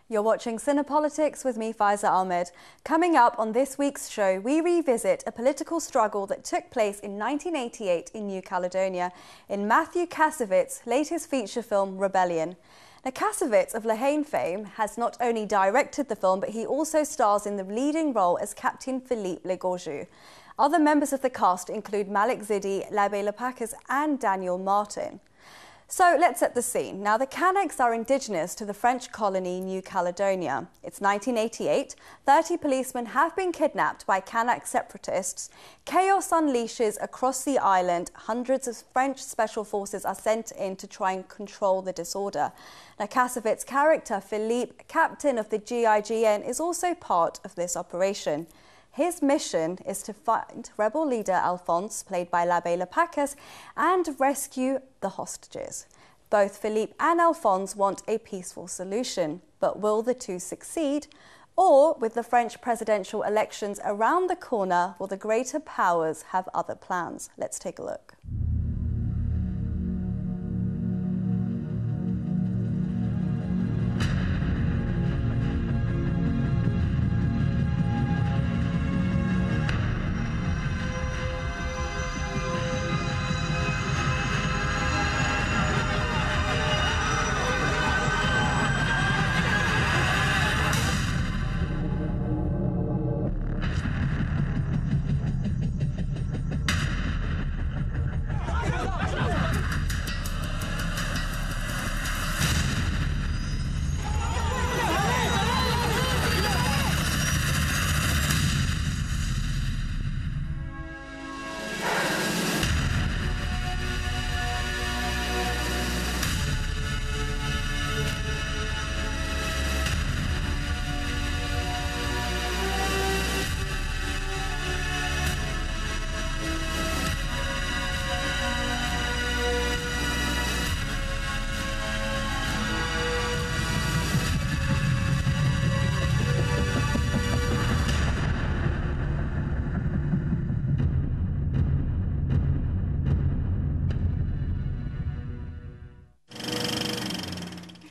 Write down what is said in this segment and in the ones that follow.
You're watching Cinepolitics with me, Faiza Ahmed. Coming up on this week's show, we revisit a political struggle that took place in 1988 in New Caledonia in Mathieu Kassovitz's latest feature film, Rebellion. Now, Kassovitz of La Haine fame has not only directed the film, but he also stars in the leading role as Captain Philippe Legorju. Other members of the cast include Malik Zidi, L'Abbé Lepakis and Daniel Martin. So let's set the scene. Now, the Kanaks are indigenous to the French colony New Caledonia. It's 1988. 30 policemen have been kidnapped by Kanak separatists. Chaos unleashes across the island. Hundreds of French special forces are sent in to try and control the disorder. Now, Kassovitz's character, Philippe, captain of the GIGN, is also part of this operation. His mission is to find rebel leader Alphonse, played by L'Abbé Lepakis, and rescue the hostages. Both Philippe and Alphonse want a peaceful solution, but will the two succeed? Or, with the French presidential elections around the corner, will the greater powers have other plans? Let's take a look.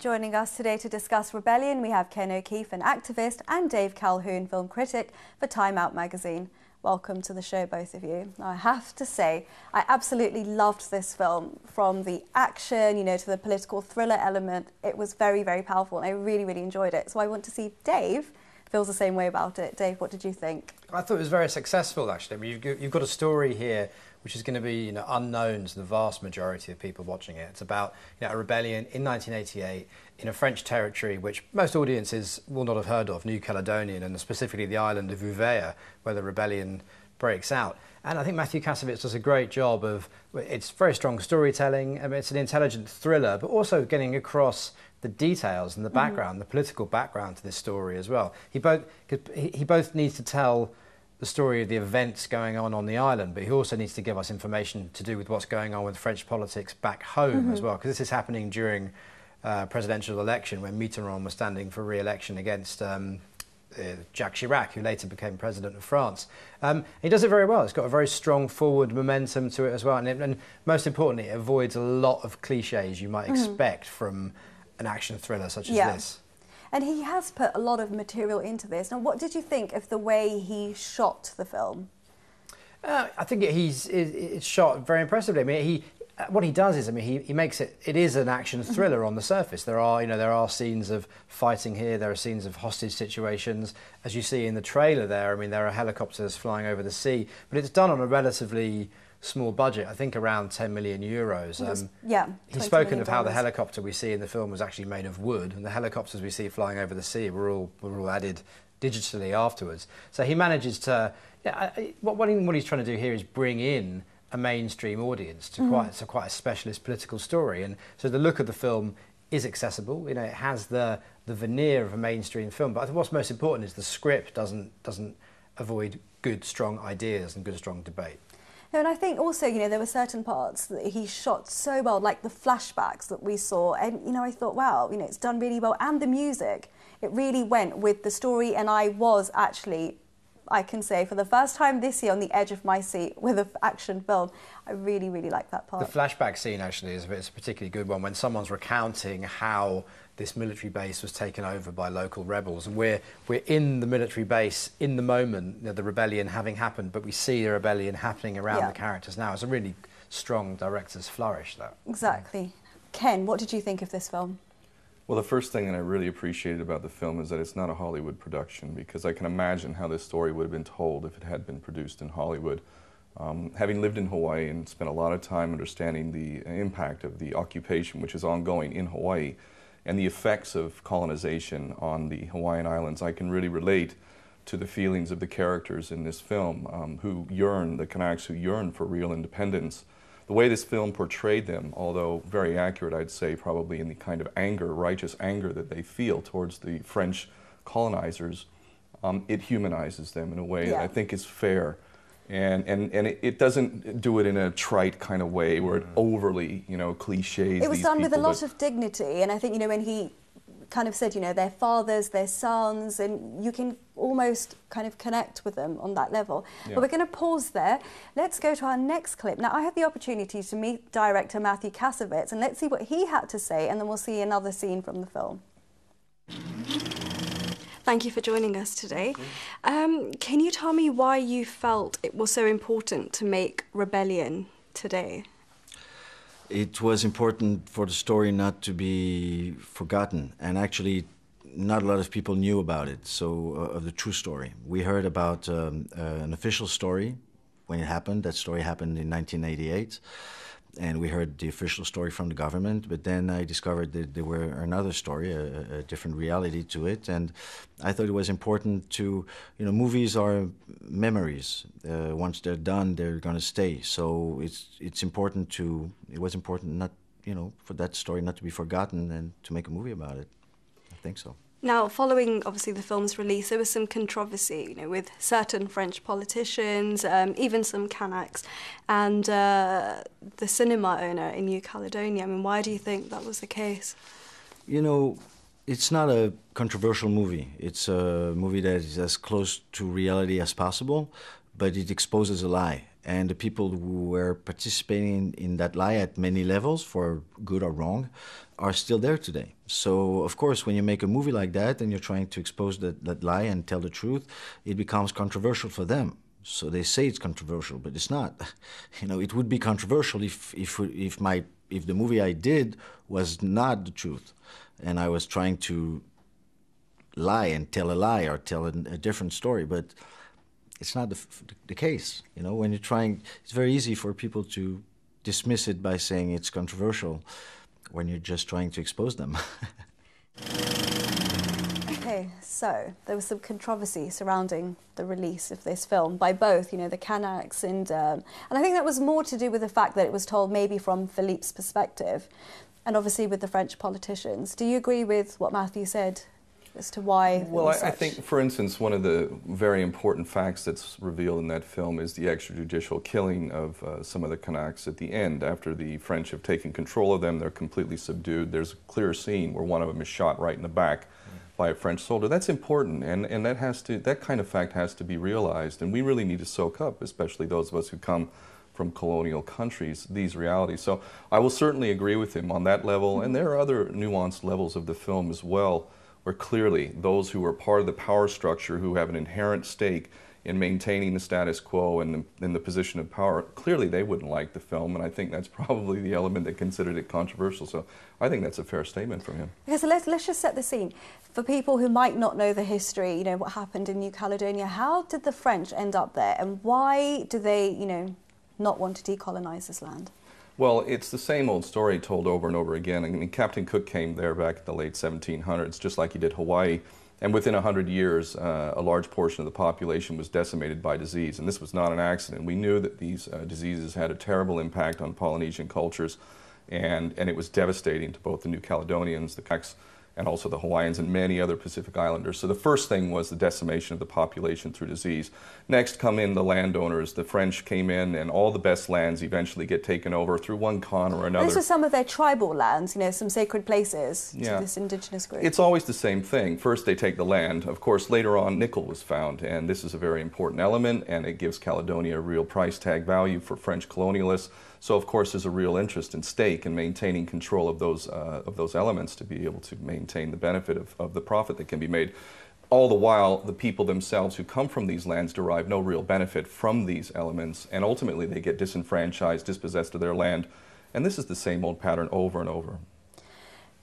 Joining us today to discuss Rebellion, we have Ken O'Keefe, an activist, and Dave Calhoun, film critic for Time Out magazine. Welcome to the show, both of you. Now, I have to say, I absolutely loved this film, from the action, to the political thriller element. It was very, very powerful, and I really, really enjoyed it. So I want to see if Dave feels the same way about it. Dave, what did you think? I thought it was very successful, actually. I mean, you've got a story here which is going to be unknown to the vast majority of people watching it. It's about a rebellion in 1988 in a French territory which most audiences will not have heard of, New Caledonia, and specifically the island of Uvéa, where the rebellion breaks out. And I think Mathieu Kassovitz does a great job of, it's very strong storytelling, I mean, it's an intelligent thriller, but also getting across the details and the background, the political background to this story as well. He both needs to tell the story of the events going on the island, but he also needs to give us information to do with what's going on with French politics back home as well, because this is happening during presidential election when Mitterrand was standing for re-election against Jacques Chirac, who later became president of France. He does it very well. It's got a very strong forward momentum to it as well, and most importantly, it avoids a lot of cliches you might expect from an action thriller such as this. And he has put a lot of material into this. Now, what did you think of the way he shot the film? I think it's shot very impressively. I mean, what he does is, I mean, he makes it is an action thriller on the surface. There are scenes of fighting here. There are scenes of hostage situations, as you see in the trailer there. I mean, there are helicopters flying over the sea, but it's done on a relatively small budget, I think around 10 million euros. He's spoken of how the helicopter we see in the film was actually made of wood, and the helicopters we see flying over the sea were all added digitally afterwards. So he manages to, what he's trying to do here is bring in a mainstream audience to quite a specialist political story, and so the look of the film is accessible. It has the veneer of a mainstream film, but I think what's most important is the script doesn't avoid good, strong ideas and good, strong debate. And I think also, there were certain parts that he shot so well, like the flashbacks that we saw. And, I thought, wow, it's done really well. And the music, it really went with the story. And I was actually I can say, for the first time this year on the edge of my seat with an action film. I really, really like that part. The flashback scene actually is a particularly good one when someone's recounting how this military base was taken over by local rebels, and we're in the military base in the moment, you know, the rebellion having happened, but we see the rebellion happening around the characters now. It's a really strong director's flourish, that. Exactly. Ken, what did you think of this film? Well, the first thing that I really appreciated about the film is that it's not a Hollywood production, because I can imagine how this story would have been told if it had been produced in Hollywood. Having lived in Hawaii and spent a lot of time understanding the impact of the occupation, which is ongoing in Hawaii, and the effects of colonization on the Hawaiian Islands, I can really relate to the feelings of the characters in this film who yearn, the Kanaks who yearn for real independence. The way this film portrayed them, although very accurate, I'd say, probably in the kind of anger, righteous anger that they feel towards the French colonizers, it humanizes them in a way that I think is fair. And it doesn't do it in a trite kind of way where it overly, you know, cliches. It was done with a lot of dignity, and I think, you know, when he kind of said, you know, their fathers, their sons, and you can almost kind of connect with them on that level. But we're going to pause there. Let's go to our next clip. Now, I had the opportunity to meet director Mathieu Kassovitz, and let's see what he had to say, and then we'll see another scene from the film. Thank you for joining us today. Can you tell me why you felt it was so important to make Rebellion today? It was important for the story not to be forgotten, and actually not a lot of people knew about it, so of the true story. We heard about an official story when it happened. That story happened in 1988. And we heard the official story from the government, but then I discovered that there were another story, a different reality to it, and I thought it was important to, you know, movies are memories. Once they're done, they're going to stay. So it was important not, you know, for that story not to be forgotten and to make a movie about it. I think so. Now, following, obviously, the film's release, there was some controversy, you know, with certain French politicians, even some Kanaks, and the cinema owner in New Caledonia. I mean, why do you think that was the case? You know, it's not a controversial movie. It's a movie that is as close to reality as possible, but it exposes a lie. And the people who were participating in that lie at many levels, for good or wrong, are still there today. So, of course, when you make a movie like that and you're trying to expose that lie and tell the truth, it becomes controversial for them. So they say it's controversial, but it's not. You know, it would be controversial if the movie I did was not the truth, and I was trying to lie and tell a lie or tell a different story. But it's not the case. You know, when you're trying, it's very easy for people to dismiss it by saying it's controversial when you're just trying to expose them. Okay, so there was some controversy surrounding the release of this film by both, you know, the Kanaks and I think that was more to do with the fact that it was told maybe from Philippe's perspective, and obviously with the French politicians. Do you agree with what Mathieu said as to why? Well, I think, for instance, one of the very important facts that's revealed in that film is the extrajudicial killing of some of the Kanaks at the end. After the French have taken control of them, they're completely subdued. There's a clear scene where one of them is shot right in the back by a French soldier. That's important, and that kind of fact has to be realized, and we really need to soak up, especially those of us who come from colonial countries, these realities. So I will certainly agree with him on that level, and there are other nuanced levels of the film as well, where clearly those who are part of the power structure, who have an inherent stake in maintaining the status quo and in the position of power, clearly they wouldn't like the film, and I think that's probably the element that considered it controversial. So I think that's a fair statement from him. Okay, so let's just set the scene. For people who might not know the history, you know, what happened in New Caledonia, how did the French end up there, and why do they, you know, not want to decolonize this land? Well, it's the same old story told over and over again. I mean, Captain Cook came there back in the late 1700s, just like he did Hawaii, and within 100 years, a large portion of the population was decimated by disease, and this was not an accident. We knew that these diseases had a terrible impact on Polynesian cultures, and it was devastating to both the New Caledonians, the Kanaks, and also the Hawaiians and many other Pacific Islanders. So the first thing was the decimation of the population through disease. Next come in the landowners. The French came in, and all the best lands eventually get taken over through one con or another. Those were some of their tribal lands, you know, some sacred places to this indigenous group. It's always the same thing. First they take the land. Of course, later on nickel was found, and this is a very important element, and it gives Caledonia a real price tag value for French colonialists. So of course there's a real interest and stake in maintaining control of those elements to be able to maintain the benefit of the profit that can be made. All the while, the people themselves who come from these lands derive no real benefit from these elements, and ultimately they get disenfranchised, dispossessed of their land. And this is the same old pattern over and over.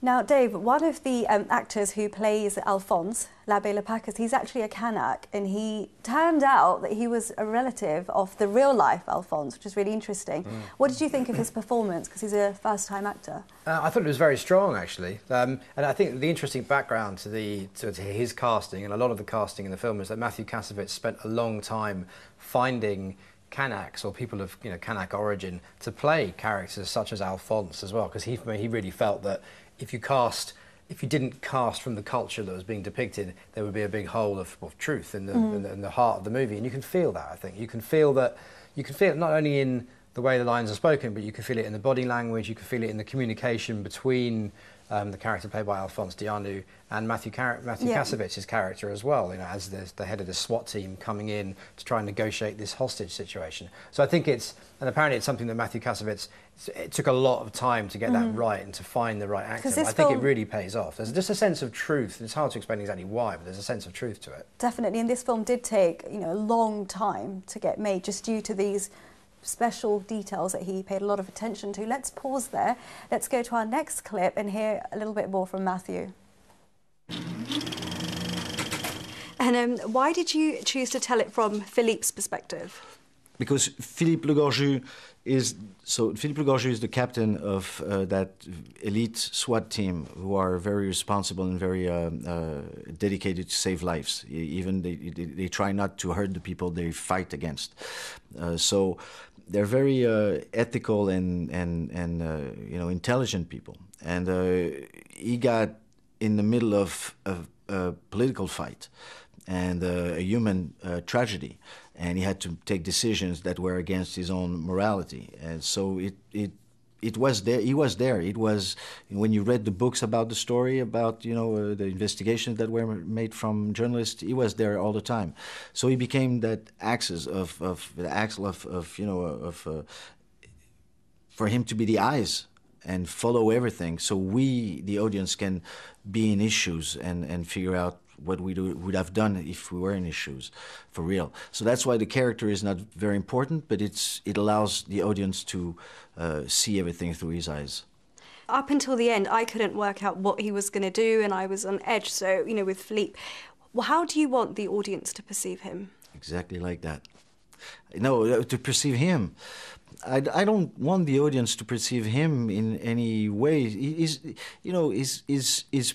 Now, Dave, one of the actors who plays Alphonse, L'Abbé Lepacus, he's actually a Kanak, and he turned out that he was a relative of the real-life Alphonse, which is really interesting. What did you think of his performance? Because he's a first-time actor. I thought it was very strong, actually. And I think the interesting background to his casting, and a lot of the casting in the film, is that Mathieu Kassovitz spent a long time finding Kanaks, or people of Kanak origin, to play characters such as Alphonse as well, because he really felt that if you didn't cast from the culture that was being depicted, there would be a big hole of truth in the heart of the movie, and you can feel that. I think you can feel it not only in the way the lines are spoken, but you can feel it in the body language. You can feel it in the communication between the character played by Alphonse Dianu and Mathieu Kassovitz's character as well, as the head of the SWAT team coming in to try and negotiate this hostage situation. So I think and apparently it's something that Mathieu Kassovitz, it took a lot of time to get that right and to find the right actor. I think it really pays off. There's just a sense of truth. It's hard to explain exactly why, but there's a sense of truth to it. Definitely, and this film did take a long time to get made, just due to these special details that he paid a lot of attention to. Let's pause there. Let's go to our next clip and hear a little bit more from Mathieu. And why did you choose to tell it from Philippe's perspective? Because Philippe Legorju is the captain of that elite SWAT team, who are very responsible and very dedicated to save lives. Even they try not to hurt the people they fight against. So they're very ethical and intelligent people. And he got in the middle of a political fight and a human tragedy, and he had to take decisions that were against his own morality. And so it was there. He was there. It was, when you read the books about the story, about the investigations that were made from journalists, he was there all the time. So he became that axis for him to be the eyes and follow everything, so we, the audience, can be in issues and figure out what we would have done if we were in his shoes, for real. So that's why the character is not very important, but it allows the audience to see everything through his eyes. Up until the end, I couldn't work out what he was going to do, and I was on edge. So, with Philippe, well, how do you want the audience to perceive him? Exactly like that. No, to perceive him. I don't want the audience to perceive him in any way. His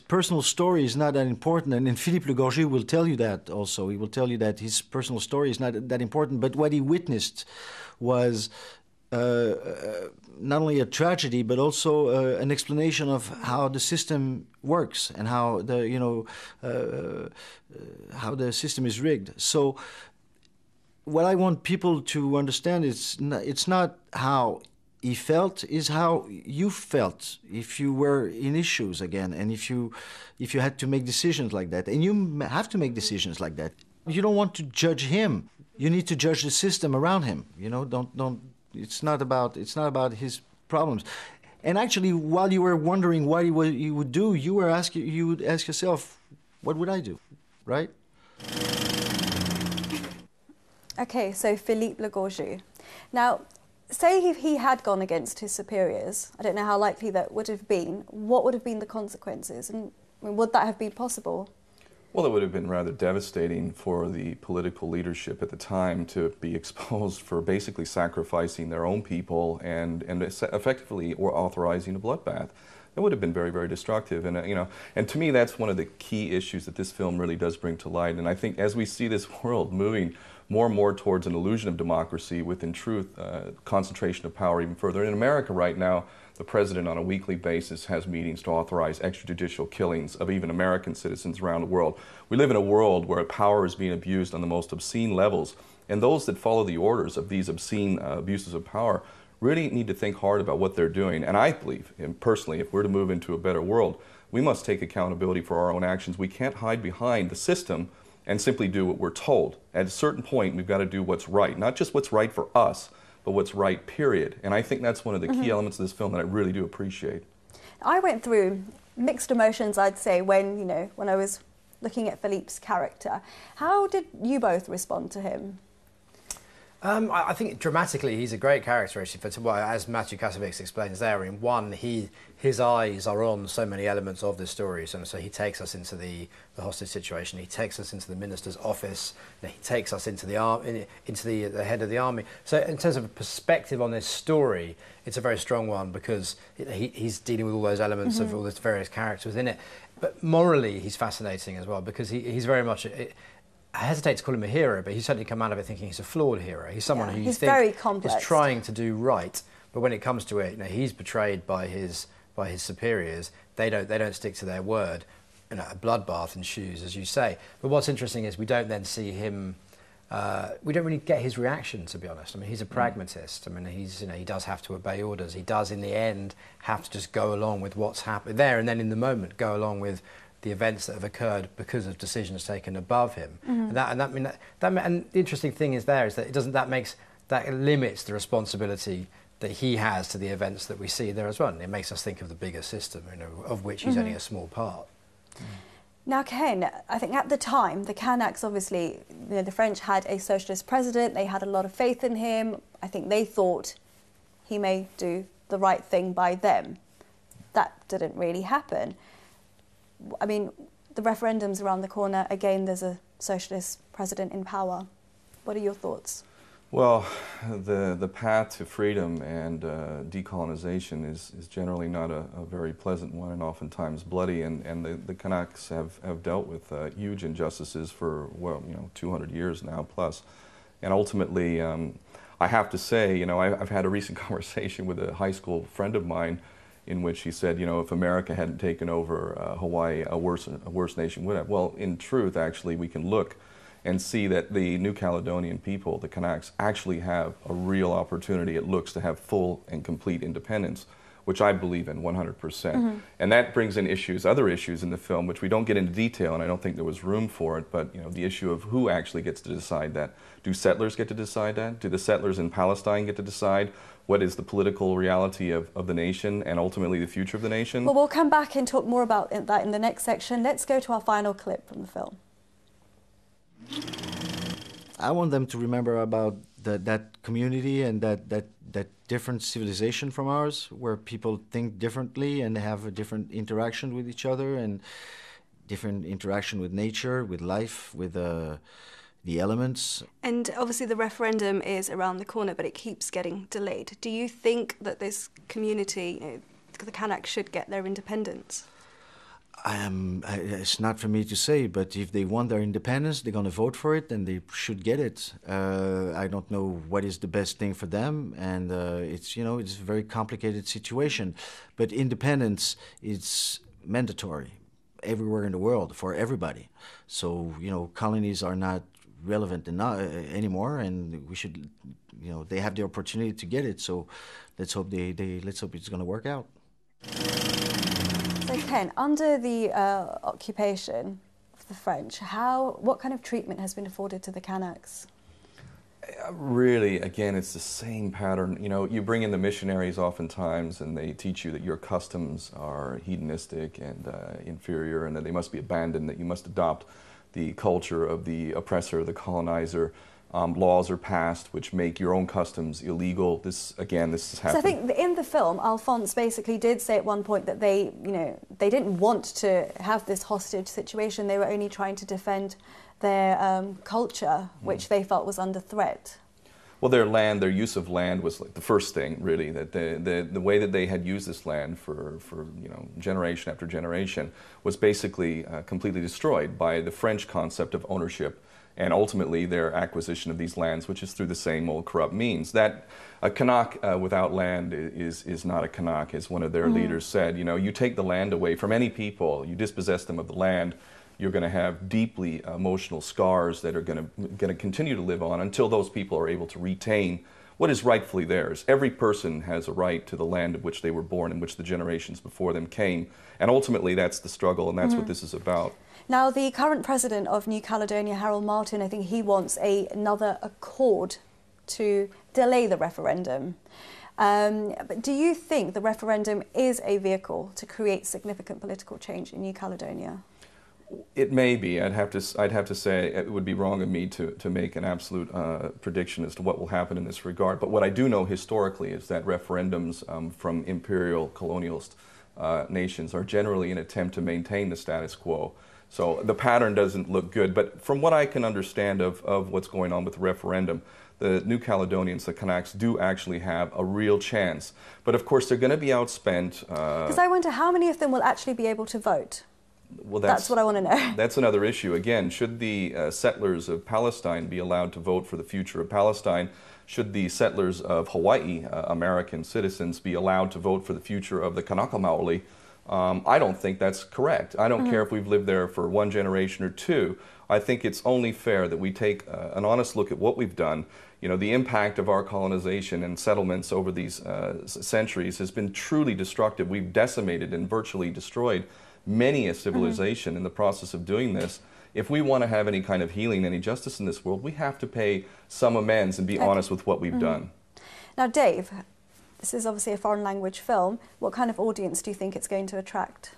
personal story is not that important, and Philippe Legorju will tell you that also. He will tell you that his personal story is not that important, but what he witnessed was not only a tragedy, but also an explanation of how the system works and how the system is rigged. So what I want people to understand is it's not how he felt, is how you felt if you were in his shoes again, and if you had to make decisions like that. And you have to make decisions like that. You don't want to judge him. You need to judge the system around him. Don't. It's not about his problems. And actually, while you were wondering what he would do, you would ask yourself, what would I do, right? Okay, so Philippe Legorju. Now, say he had gone against his superiors, I don't know how likely that would have been. What would have been the consequences, and would that have been possible? Well, it would have been rather devastating for the political leadership at the time to be exposed for basically sacrificing their own people and effectively authorizing a bloodbath. It would have been very, very destructive, and to me that's one of the key issues that this film really does bring to light. And I think as we see this world moving more and more towards an illusion of democracy with, in truth, concentration of power even further. In America right now, the president on a weekly basis has meetings to authorize extrajudicial killings of even American citizens around the world. We live in a world where power is being abused on the most obscene levels, and those that follow the orders of these obscene abuses of power really need to think hard about what they're doing. And I believe, and personally, if we're to move into a better world, we must take accountability for our own actions. We can't hide behind the system and simply do what we're told. At a certain point, we've got to do what's right, not just what's right for us, but what's right, period. And I think that's one of the key elements of this film that I really do appreciate. I went through mixed emotions, I'd say, when I was looking at Philippe's character. How did you both respond to him? I think dramatically he's a great character, actually, as Mathieu Kassovitz explains there. In one, his eyes are on so many elements of this story. So he takes us into the hostage situation, he takes us into the minister's office, he takes us into the head of the army. So in terms of a perspective on this story, it's a very strong one because he's dealing with all those elements of all those various characters in it. But morally, he's fascinating as well because he's very much... I hesitate to call him a hero, but he's certainly come out of it thinking he's a flawed hero. He's someone who you think very complex. Is trying to do right, but when it comes to it, he's betrayed by his superiors. They don't stick to their word. A bloodbath ensues, as you say. But what's interesting is we don't then see him. We don't really get his reaction, to be honest. I mean, he's a pragmatist. I mean, he does have to obey orders. He does, in the end, have to just go along with what's happened there, and then in the moment go along with the events that have occurred because of decisions taken above him. And the interesting thing is that limits the responsibility that he has to the events that we see there as well. And it makes us think of the bigger system, of which he's only a small part. Now, Ken, I think at the time, the Kanaks, obviously, the French had a socialist president. They had a lot of faith in him. I think they thought he may do the right thing by them. That didn't really happen. I mean, the referendum's around the corner. Again, there's a socialist president in power. What are your thoughts? Well, the path to freedom and decolonization is generally not a very pleasant one and oftentimes bloody, and the Kanaks have dealt with huge injustices for, 200 years now plus. And ultimately, I have to say, I've had a recent conversation with a high school friend of mine in which he said, if America hadn't taken over Hawaii, a worse nation would have. Well, in truth, actually, we can look and see that the New Caledonian people, the Kanaks, actually have a real opportunity, it looks, to have full and complete independence, which I believe in 100%. And that brings in other issues in the film, which we don't get into detail, and I don't think there was room for it, but the issue of who actually gets to decide that. Do settlers get to decide that? Do the settlers in Palestine get to decide what is the political reality of the nation and ultimately the future of the nation? Well, we'll come back and talk more about that in the next section. Let's go to our final clip from the film. I want them to remember about that community and that different civilization from ours, where people think differently and have a different interaction with each other and different interaction with nature, with life, with the elements. And obviously the referendum is around the corner, but it keeps getting delayed. Do you think that this community, the Kanak, should get their independence? It's not for me to say, but if they want their independence, they're going to vote for it, and they should get it. I don't know what is the best thing for them, and it's a very complicated situation. But independence is mandatory everywhere in the world for everybody. So colonies are not relevant anymore, and we should, they have the opportunity to get it. So let's hope let's hope it's going to work out. So Ken, under the occupation of the French, what kind of treatment has been afforded to the Kanaks? Really, again, it's the same pattern. You bring in the missionaries oftentimes, and they teach you that your customs are hedonistic and inferior, and that they must be abandoned, that you must adopt the culture of the oppressor, the colonizer. Laws are passed which make your own customs illegal. This has happened. So I think in the film, Alphonse basically did say at one point that they didn't want to have this hostage situation. They were only trying to defend their culture, which they felt was under threat. Well, their use of land was like the first thing, really. That the way that they had used this land for generation after generation was basically completely destroyed by the French concept of ownership and ultimately their acquisition of these lands, which is through the same old corrupt means. That a Kanak without land is not a Kanak, as one of their leaders said. You know, you take the land away from any people, you dispossess them of the land, you're going to have deeply emotional scars that are going to continue to live on until those people are able to retain what is rightfully theirs. Every person has a right to the land of which they were born, in which the generations before them came. And ultimately, that's the struggle, and that's what this is about. Now, the current president of New Caledonia, Harold Martin, I think he wants another accord to delay the referendum. But do you think the referendum is a vehicle to create significant political change in New Caledonia? It may be. I'd have to say it would be wrong of me to make an absolute prediction as to what will happen in this regard. But what I do know historically is that referendums from imperial colonialist nations are generally an attempt to maintain the status quo. So the pattern doesn't look good. But from what I can understand of what's going on with the referendum, the New Caledonians, the Kanaks, do actually have a real chance. But of course, they're going to be outspent. Because I wonder how many of them will actually be able to vote. Well, that's what I want to know. That's another issue. Again, should the settlers of Palestine be allowed to vote for the future of Palestine? Should the settlers of Hawaii, American citizens, be allowed to vote for the future of the Kanaka Maoli? I don't think that's correct. I don't care if we've lived there for one generation or two. I think it's only fair that we take an honest look at what we've done. You know, the impact of our colonization and settlements over these centuries has been truly destructive. We've decimated and virtually destroyed many a civilization in the process of doing this. If we want to have any kind of healing, any justice in this world, we have to pay some amends and be honest with what we've done. Now, Dave, this is obviously a foreign language film. What kind of audience do you think it's going to attract?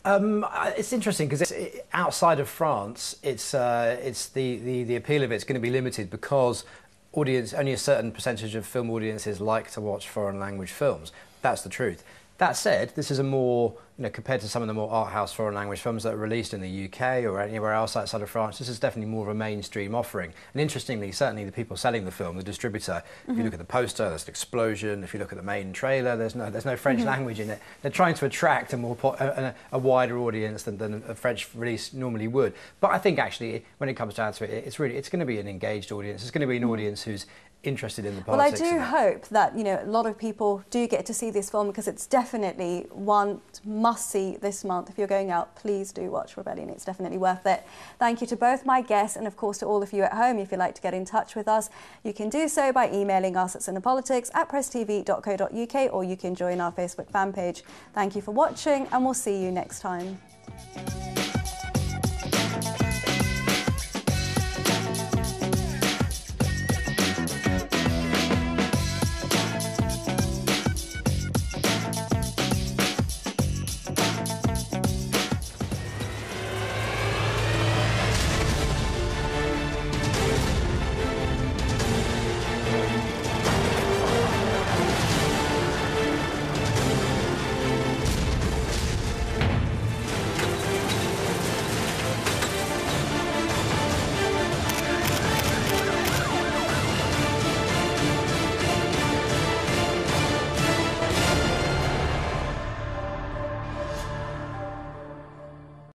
It's interesting because outside of France, it's the appeal of it's going to be limited because only a certain percentage of film audiences like to watch foreign language films. That's the truth. That said, this is a more, compared to some of the more art house foreign language films that are released in the UK or anywhere else outside of France, this is definitely more of a mainstream offering. And interestingly, certainly the people selling the film, the distributor, if you look at the poster, there's an explosion. If you look at the main trailer, there's no French language in it. They're trying to attract a wider audience than a French release normally would. But I think actually, when it comes down to it, it's going to be an engaged audience. It's going to be an audience who's interested in the politics. Well, I do hope that a lot of people do get to see this film because it's definitely one must-see this month. If you're going out, please do watch Rebellion. It's definitely worth it. Thank you to both my guests and, of course, to all of you at home. If you'd like to get in touch with us, you can do so by emailing us at cinepolitics@presstv.co.uk, or you can join our Facebook fan page. Thank you for watching, and we'll see you next time.